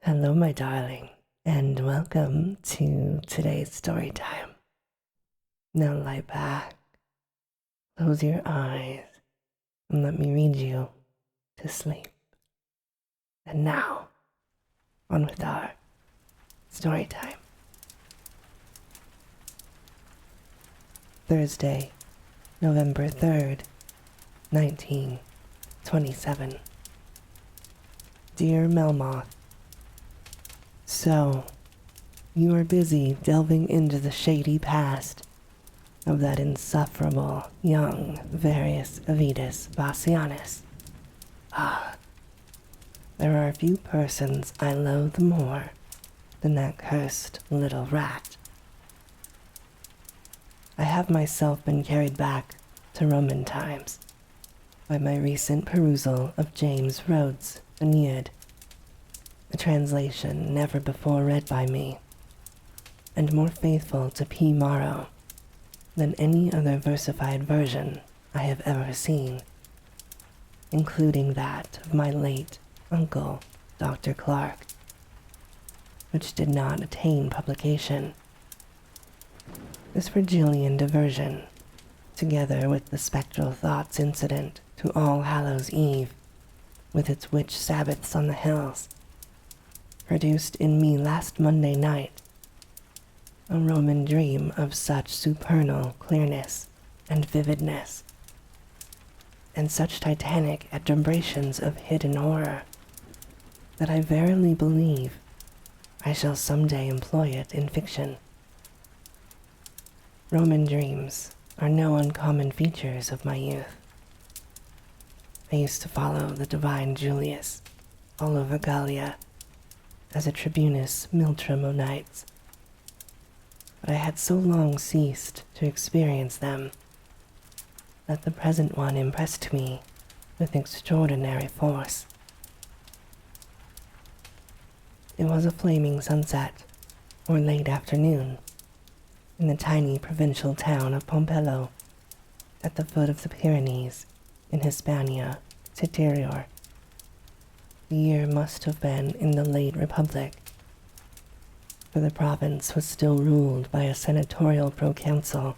Hello, my darling, and welcome to today's story time. Now lie back, close your eyes, and let me read you to sleep. And now, on with our story time. Thursday, November 3rd, 1927. Dear Melmoth, so, you are busy delving into the shady past of that insufferable young Varius Avitus Bassianus. Ah, there are few persons I loathe more than that cursed little rat. I have myself been carried back to Roman times by my recent perusal of James Rhodes' Aeneid, a translation never before read by me, and more faithful to P. Morrow than any other versified version I have ever seen, including that of my late uncle, Dr. Clark, which did not attain publication. This Virgilian diversion, together with the spectral thoughts incident to All Hallows' Eve, with its witch Sabbaths on the hills, produced in me last Monday night a Roman dream of such supernal clearness and vividness, and such titanic adumbrations of hidden horror, that I verily believe I shall someday employ it in fiction. Roman dreams are no uncommon features of my youth. I used to follow the divine Julius all over Gallia as a tribunus militrum o' nights, but I had so long ceased to experience them that the present one impressed me with extraordinary force. It was a flaming sunset, or late afternoon, in the tiny provincial town of Pompello, at the foot of the Pyrenees, in Hispania Superior. The year must have been in the late Republic, for the province was still ruled by a senatorial proconsul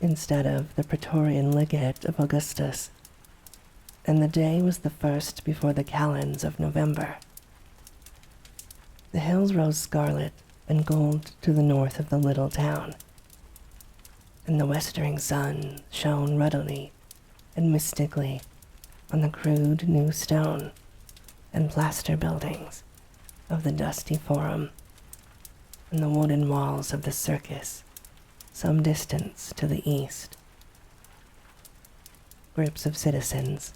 instead of the praetorian legate of Augustus, and the day was the first before the calends of November. The hills rose scarlet and gold to the north of the little town, and the westering sun shone ruddily and mystically on the crude new stone and plaster buildings of the dusty forum and the wooden walls of the circus some distance to the east. Groups of citizens,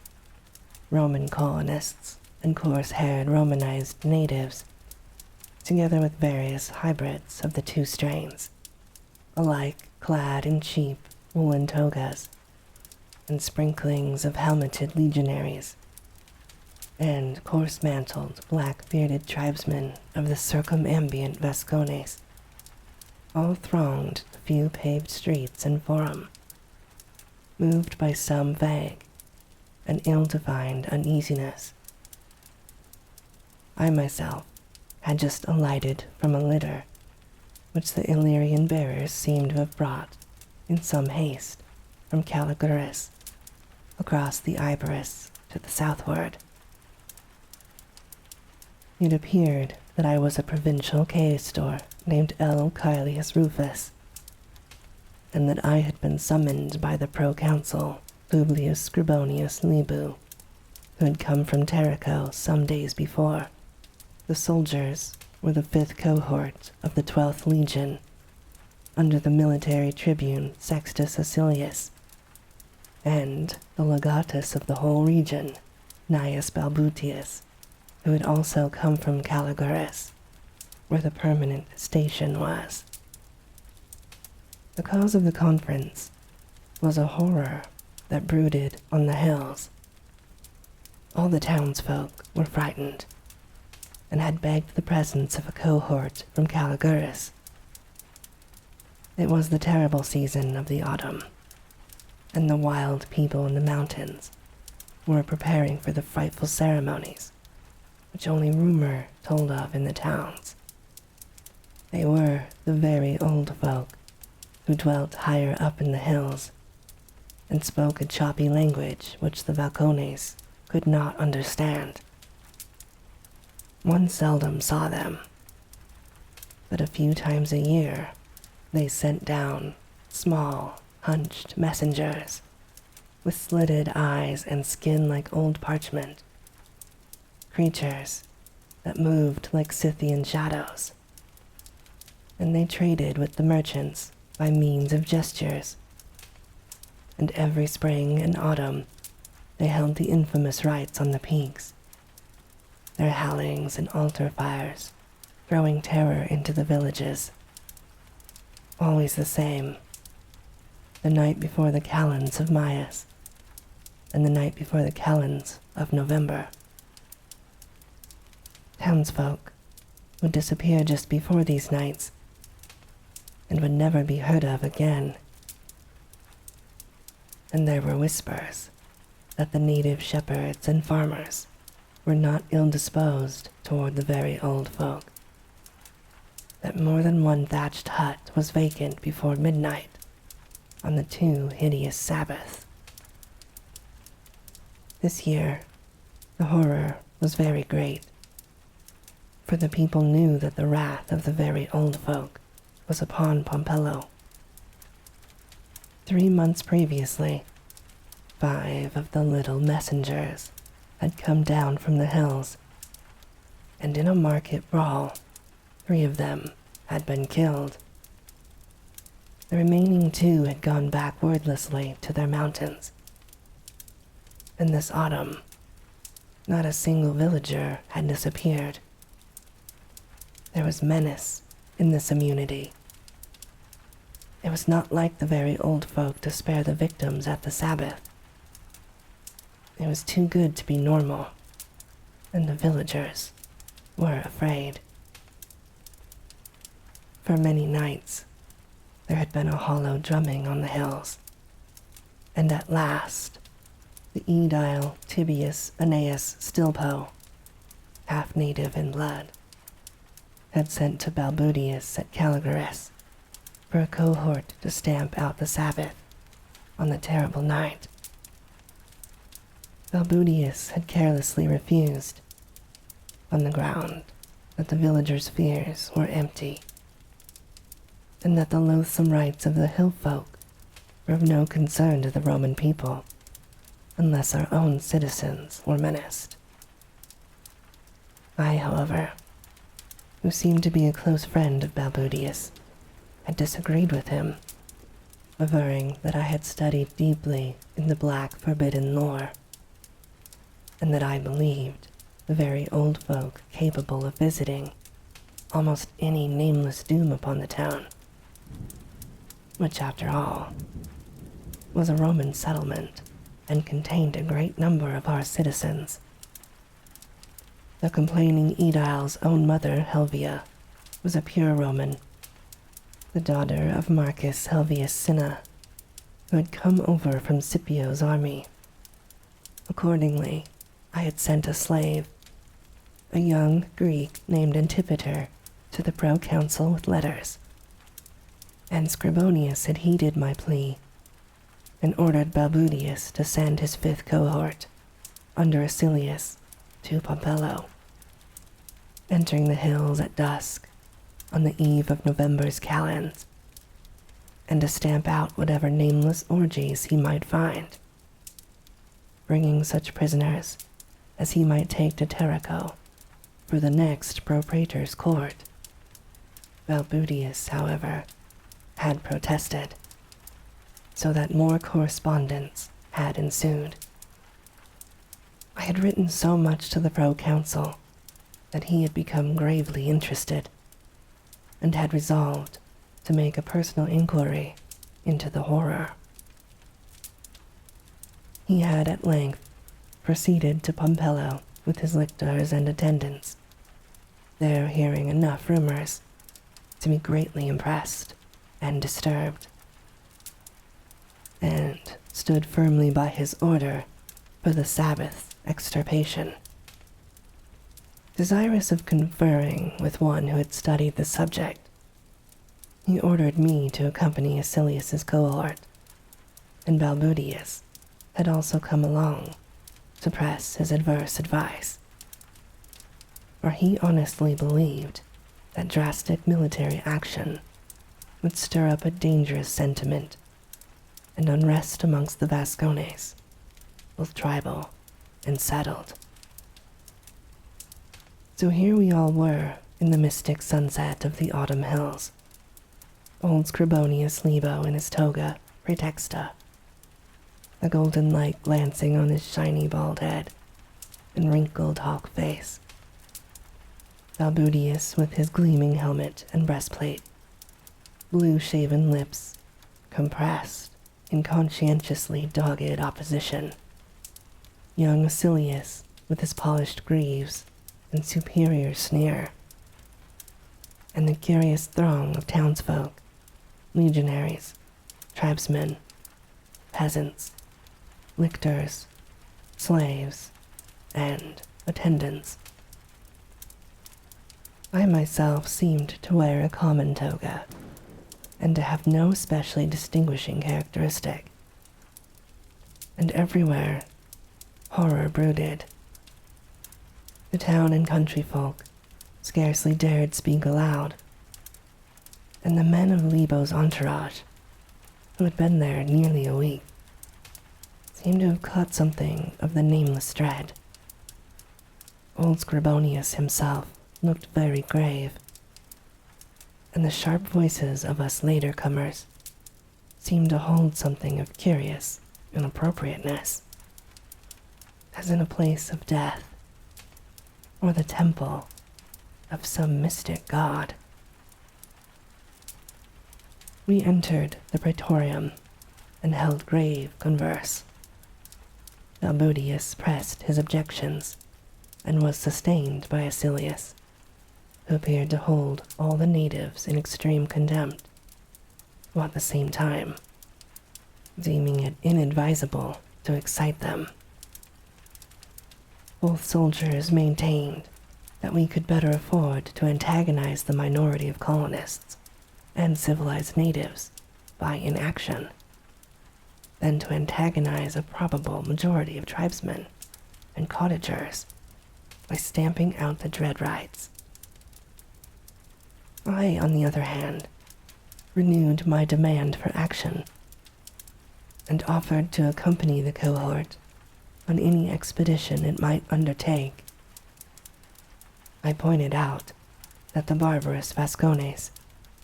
Roman colonists and coarse-haired Romanized natives, together with various hybrids of the two strains, alike clad in cheap woolen togas, and sprinklings of helmeted legionaries, and coarse-mantled, black-bearded tribesmen of the circumambient Vascones, all thronged the few paved streets and forum, moved by some vague and ill-defined uneasiness. I myself had just alighted from a litter which the Illyrian bearers seemed to have brought in some haste from Caliguris across the Iberus to the southward. It appeared that I was a provincial quaestor named L. Caelius Rufus, and that I had been summoned by the proconsul Publius Scribonius Libu, who had come from Terrico some days before. The soldiers were the 5th cohort of the 12th Legion, under the military tribune Sextus Acilius, and the legatus of the whole region, Gnaeus Balbutius, who had also come from Caliguris, where the permanent station was. The cause of the conference was a horror that brooded on the hills. All the townsfolk were frightened, and had begged the presence of a cohort from Caliguris. It was the terrible season of the autumn, and the wild people in the mountains were preparing for the frightful ceremonies which only rumor told of in the towns. They were the very old folk who dwelt higher up in the hills and spoke a choppy language which the Valcones could not understand. One seldom saw them, but a few times a year they sent down small, hunched messengers with slitted eyes and skin like old parchment, creatures that moved like Scythian shadows, and they traded with the merchants by means of gestures. And every spring and autumn they held the infamous rites on the peaks, their howlings and altar fires throwing terror into the villages. Always the same, the night before the calends of Maius and the night before the calends of November. Townsfolk would disappear just before these nights and would never be heard of again. And there were whispers that the native shepherds and farmers were not ill-disposed toward the very old folk, that more than one thatched hut was vacant before midnight on the two hideous Sabbaths. This year, the horror was very great, for the people knew that the wrath of the very old folk was upon Pompello. 3 months previously, 5 of the little messengers had come down from the hills, and in a market brawl, 3 of them had been killed. The remaining 2 had gone back wordlessly to their mountains. And this autumn, not a single villager had disappeared. There was menace in this immunity. It was not like the very old folk to spare the victims at the Sabbath. It was too good to be normal, and the villagers were afraid. For many nights, there had been a hollow drumming on the hills, and at last, the Aedile Tibius Aeneas Stilpo, half native in blood, had sent to Balbudius at Caligaris for a cohort to stamp out the Sabbath on the terrible night. Balbudius had carelessly refused, on the ground that the villagers' fears were empty, and that the loathsome rites of the hill folk were of no concern to the Roman people, unless our own citizens were menaced. I, however, who seemed to be a close friend of Balbudius, had disagreed with him, averring that I had studied deeply in the black forbidden lore, and that I believed the very old folk capable of visiting almost any nameless doom upon the town, which, after all, was a Roman settlement and contained a great number of our citizens. The complaining Aedile's own mother, Helvia, was a pure Roman, the daughter of Marcus Helvius Cinna, who had come over from Scipio's army. Accordingly, I had sent a slave, a young Greek named Antipater, to the proconsul with letters, and Scribonius had heeded my plea and ordered Balbudius to send his 5th cohort, under Acilius, to Pompello, entering the hills at dusk on the eve of November's calends, and to stamp out whatever nameless orgies he might find, bringing such prisoners as he might take to Terrico for the next propraetor's court. Balbudius, however, had protested, so that more correspondence had ensued. I had written so much to the proconsul that he had become gravely interested, and had resolved to make a personal inquiry into the horror. He had at length proceeded to Pompello with his lictors and attendants, there hearing enough rumors to be greatly impressed and disturbed, and stood firmly by his order for the Sabbath extirpation. Desirous of conferring with one who had studied the subject, he ordered me to accompany Acilius's cohort, and Balbudius had also come along to press his adverse advice, for he honestly believed that drastic military action would stir up a dangerous sentiment and unrest amongst the Vascones, both tribal and settled. So here we all were in the mystic sunset of the autumn hills, old Scribonius Lebo in his toga praetexta, the golden light glancing on his shiny bald head and wrinkled hawk face, Balbudius with his gleaming helmet and breastplate, blue-shaven lips compressed in conscientiously dogged opposition, young Acilius with his polished greaves and superior sneer, and the curious throng of townsfolk, legionaries, tribesmen, peasants, lictors, slaves, and attendants. I myself seemed to wear a common toga, and to have no specially distinguishing characteristic. And everywhere, horror brooded. The town and country folk scarcely dared speak aloud, and the men of Lebo's entourage, who had been there nearly a week, seemed to have caught something of the nameless dread. Old Scribonius himself looked very grave, and the sharp voices of us later comers seemed to hold something of curious inappropriateness, as in a place of death, or the temple of some mystic god. We entered the praetorium and held grave converse. Balbudius pressed his objections and was sustained by Acilius, who appeared to hold all the natives in extreme contempt, while at the same time deeming it inadvisable to excite them. Both soldiers maintained that we could better afford to antagonize the minority of colonists and civilized natives by inaction than to antagonize a probable majority of tribesmen and cottagers by stamping out the dread rites. I, on the other hand, renewed my demand for action and offered to accompany the cohort on any expedition it might undertake. I pointed out that the barbarous Vascones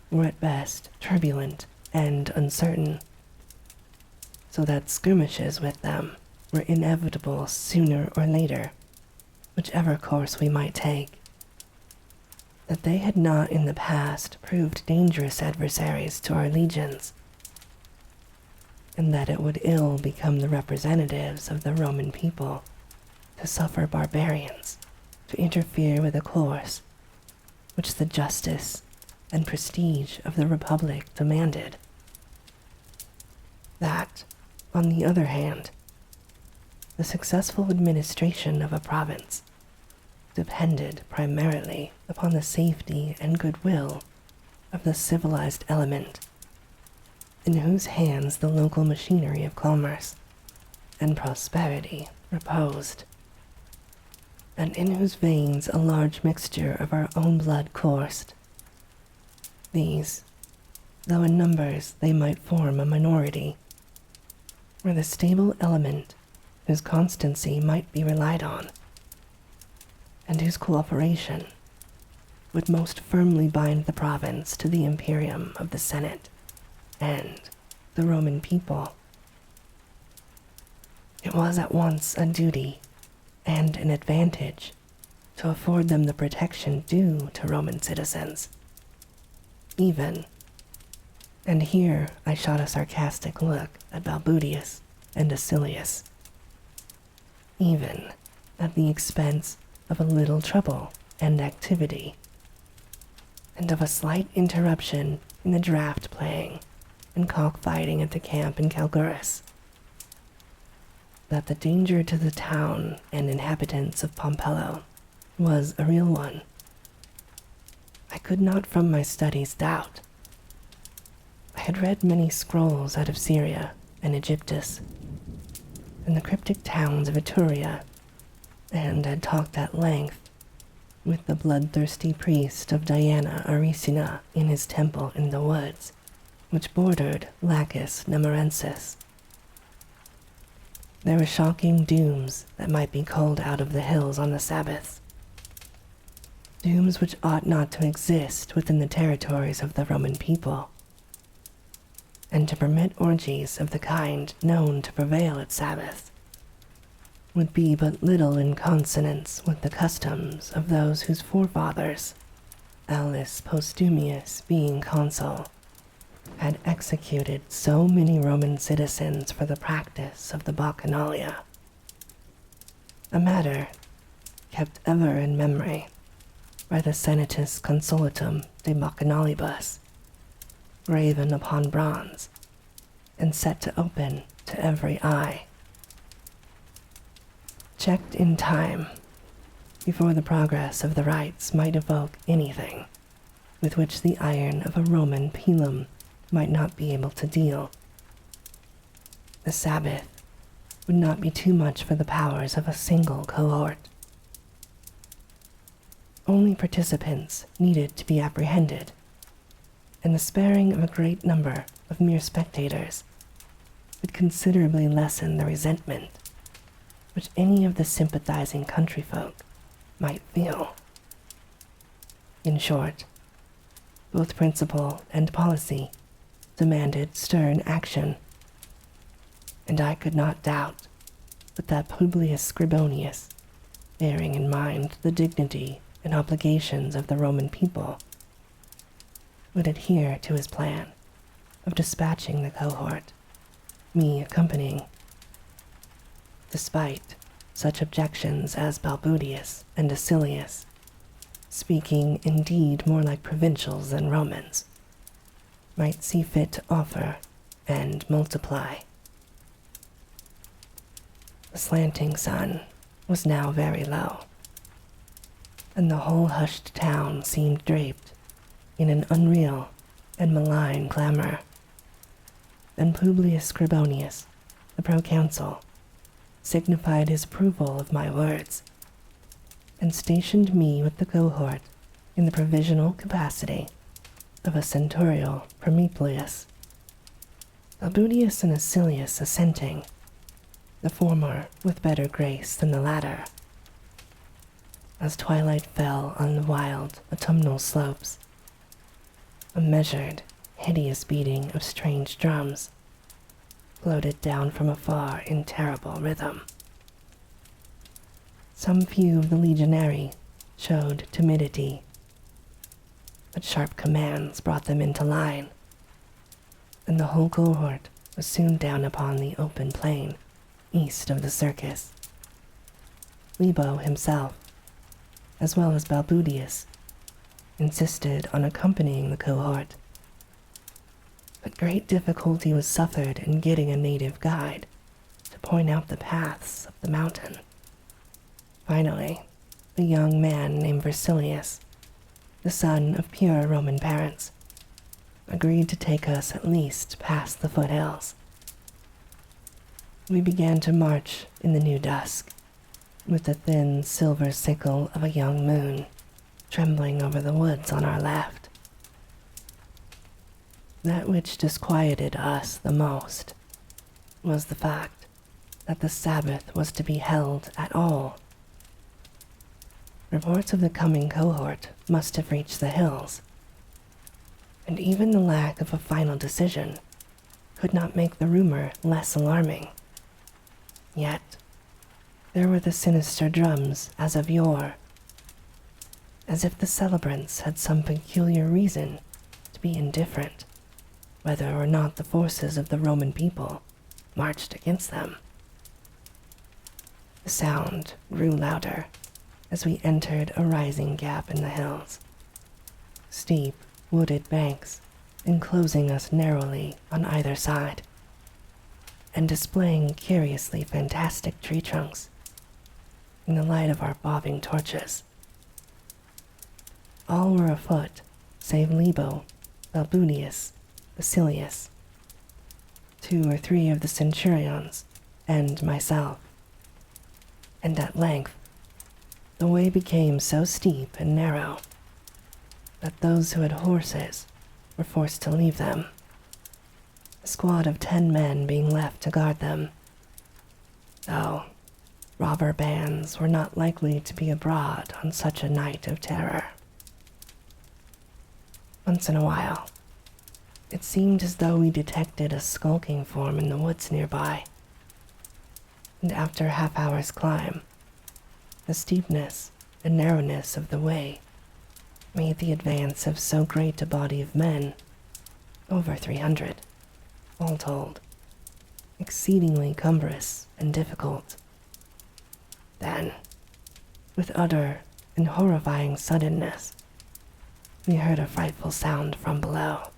were at best turbulent and uncertain, so that skirmishes with them were inevitable sooner or later, whichever course we might take, that they had not in the past proved dangerous adversaries to our legions, and that it would ill become the representatives of the Roman people to suffer barbarians to interfere with a course which the justice and prestige of the Republic demanded. That, on the other hand, the successful administration of a province depended primarily upon the safety and goodwill of the civilized element, in whose hands the local machinery of commerce and prosperity reposed, and in whose veins a large mixture of our own blood coursed. These, though in numbers they might form a minority, were the stable element whose constancy might be relied on, and whose cooperation would most firmly bind the province to the imperium of the Senate and the Roman people. It was at once a duty and an advantage to afford them the protection due to Roman citizens, even, and here I shot a sarcastic look at Balbudius and Acilius, even at the expense of a little trouble and activity, and of a slight interruption in the draft playing and cockfighting at the camp in Calgurus, that the danger to the town and inhabitants of Pompello was a real one. I could not from my studies doubt. I had read many scrolls out of Syria and Egyptus, and the cryptic towns of Etruria, and had talked at length with the bloodthirsty priest of Diana Arisina in his temple in the woods, which bordered Lacus Nemorensis. There were shocking dooms that might be called out of the hills on the Sabbaths, dooms which ought not to exist within the territories of the Roman people, and to permit orgies of the kind known to prevail at Sabbath would be but little in consonance with the customs of those whose forefathers, Aulus Postumius being consul, had executed so many Roman citizens for the practice of the Bacchanalia, a matter kept ever in memory by the Senatus Consulatum de Bacchanalibus, graven upon bronze and set to open to every eye. Checked in time, before the progress of the rites might evoke anything with which the iron of a Roman pilum might not be able to deal. The Sabbath would not be too much for the powers of a single cohort. Only participants needed to be apprehended, and the sparing of a great number of mere spectators would considerably lessen the resentment which any of the sympathizing country folk might feel. In short, both principle and policy demanded stern action, and I could not doubt but that Publius Scribonius, bearing in mind the dignity and obligations of the Roman people, would adhere to his plan of dispatching the cohort, me accompanying, despite such objections as Balbudius and Acilius, speaking indeed more like provincials than Romans, might see fit to offer and multiply. The slanting sun was now very low, and the whole hushed town seemed draped in an unreal and malign clamor. Then Publius Scribonius, the proconsul, signified his approval of my words, and stationed me with the cohort in the provisional capacity of a centurial Promeplius, Balbudius and Acilius assenting, the former with better grace than the latter. As twilight fell on the wild autumnal slopes, a measured, hideous beating of strange drums floated down from afar in terrible rhythm. Some few of the legionary showed timidity, but sharp commands brought them into line, and the whole cohort was soon down upon the open plain east of the circus. Libo himself, as well as Balbudius, insisted on accompanying the cohort, but great difficulty was suffered in getting a native guide to point out the paths up the mountain. Finally, a young man named Versilius, the son of pure Roman parents, agreed to take us at least past the foothills. We began to march in the new dusk, with the thin silver sickle of a young moon trembling over the woods on our left. That which disquieted us the most was the fact that the Sabbath was to be held at all. Reports of the coming cohort must have reached the hills, and even the lack of a final decision could not make the rumor less alarming. Yet, there were the sinister drums as of yore, as if the celebrants had some peculiar reason to be indifferent whether or not the forces of the Roman people marched against them. The sound grew louder as we entered a rising gap in the hills, steep, wooded banks enclosing us narrowly on either side, and displaying curiously fantastic tree trunks. In the light of our bobbing torches, all were afoot, save Lebo, Balbunius, Basilius, 2 or 3 of the centurions, and myself. And at length, the way became so steep and narrow that those who had horses were forced to leave them, a squad of 10 men being left to guard them, though robber bands were not likely to be abroad on such a night of terror. Once in a while, it seemed as though we detected a skulking form in the woods nearby, and after a half-hour's climb, the steepness and narrowness of the way made the advance of so great a body of men, over 300, all told, exceedingly cumbrous and difficult. Then, with utter and horrifying suddenness, we heard a frightful sound from below.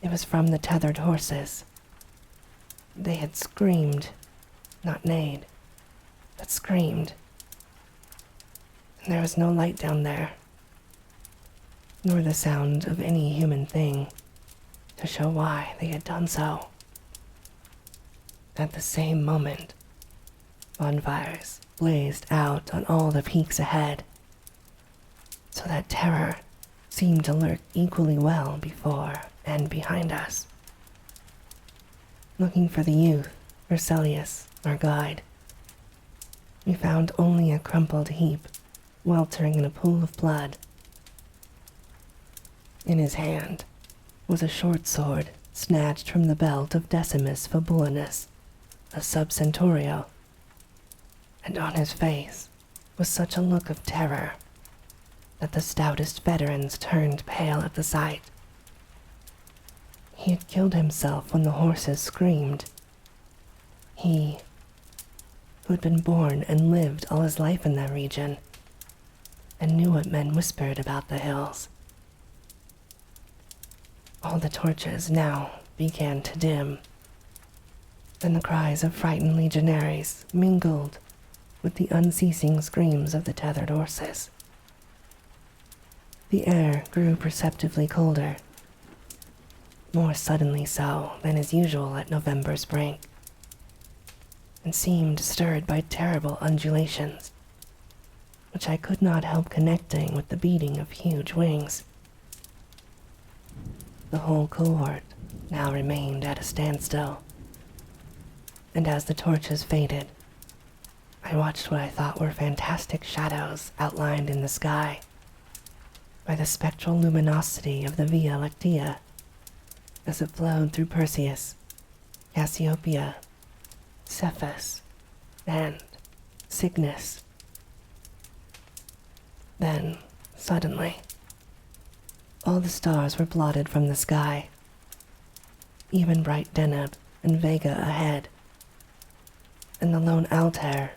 It was from the tethered horses. They had screamed, not neighed, but screamed. And there was no light down there, nor the sound of any human thing to show why they had done so. At the same moment, bonfires blazed out on all the peaks ahead, so that terror seemed to lurk equally well before and behind us. Looking for the youth, Berselius, our guide, we found only a crumpled heap weltering in a pool of blood. In his hand was a short sword snatched from the belt of Decimus Fabulinus, a sub-centurio, and on his face was such a look of terror that the stoutest veterans turned pale at the sight. He had killed himself when the horses screamed. He, who had been born and lived all his life in that region, and knew what men whispered about the hills. All the torches now began to dim, and the cries of frightened legionaries mingled with the unceasing screams of the tethered horses. The air grew perceptibly colder, more suddenly so than is usual at November's brink, and seemed stirred by terrible undulations, which I could not help connecting with the beating of huge wings. The whole cohort now remained at a standstill, and as the torches faded, I watched what I thought were fantastic shadows outlined in the sky by the spectral luminosity of the Via Lactea as it flowed through Perseus, Cassiopeia, Cephas, and Cygnus. Then, suddenly, all the stars were blotted from the sky, even bright Deneb and Vega ahead, and the lone Altair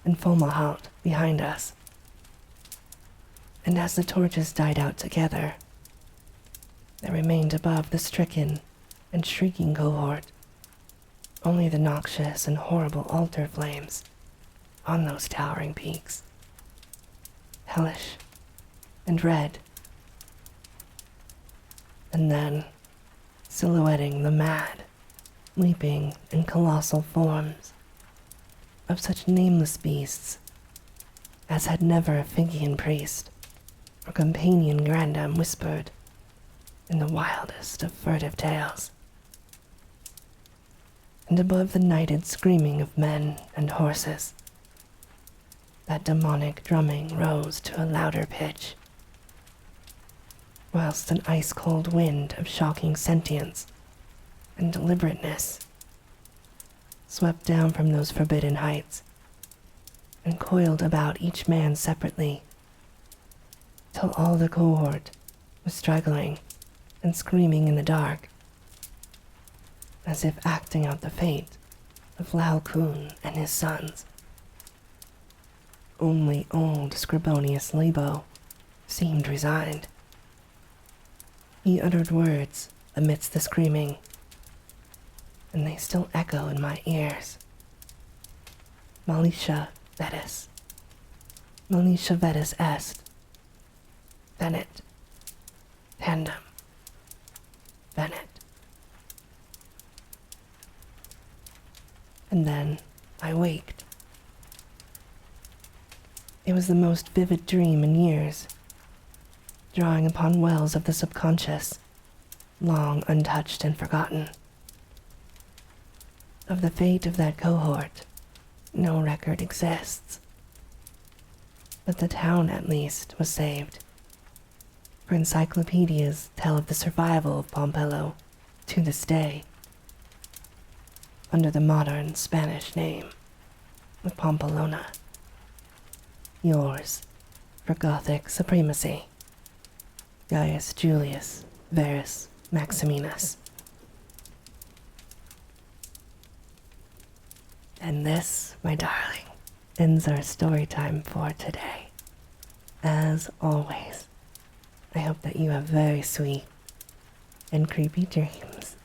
and Fomalhaut behind us. And as the torches died out together, there remained above the stricken and shrieking cohort only the noxious and horrible altar flames on those towering peaks, hellish and red. And then, silhouetting the mad, leaping and colossal forms of such nameless beasts as had never a Figian priest or companion grandam whispered in the wildest of furtive tales. And above the nighted screaming of men and horses, that demonic drumming rose to a louder pitch, whilst an ice-cold wind of shocking sentience and deliberateness swept down from those forbidden heights and coiled about each man separately, till all the cohort was struggling and screaming in the dark, as if acting out the fate of Laocoon and his sons. Only old Scribonius Lebo seemed resigned. He uttered words amidst the screaming, and they still echo in my ears. Malicia vetus est, Bennett, tandem, Bennett. And then I waked. It was the most vivid dream in years, drawing upon wells of the subconscious, long untouched and forgotten. Of the fate of that cohort, no record exists. But the town, at least, was saved, for encyclopedias tell of the survival of Pompello to this day, under the modern Spanish name of Pampelona. Yours, for Gothic supremacy, Gaius Julius Verus Maximinus. And this, my darling, ends our story time for today. As always, I hope that you have very sweet and creepy dreams.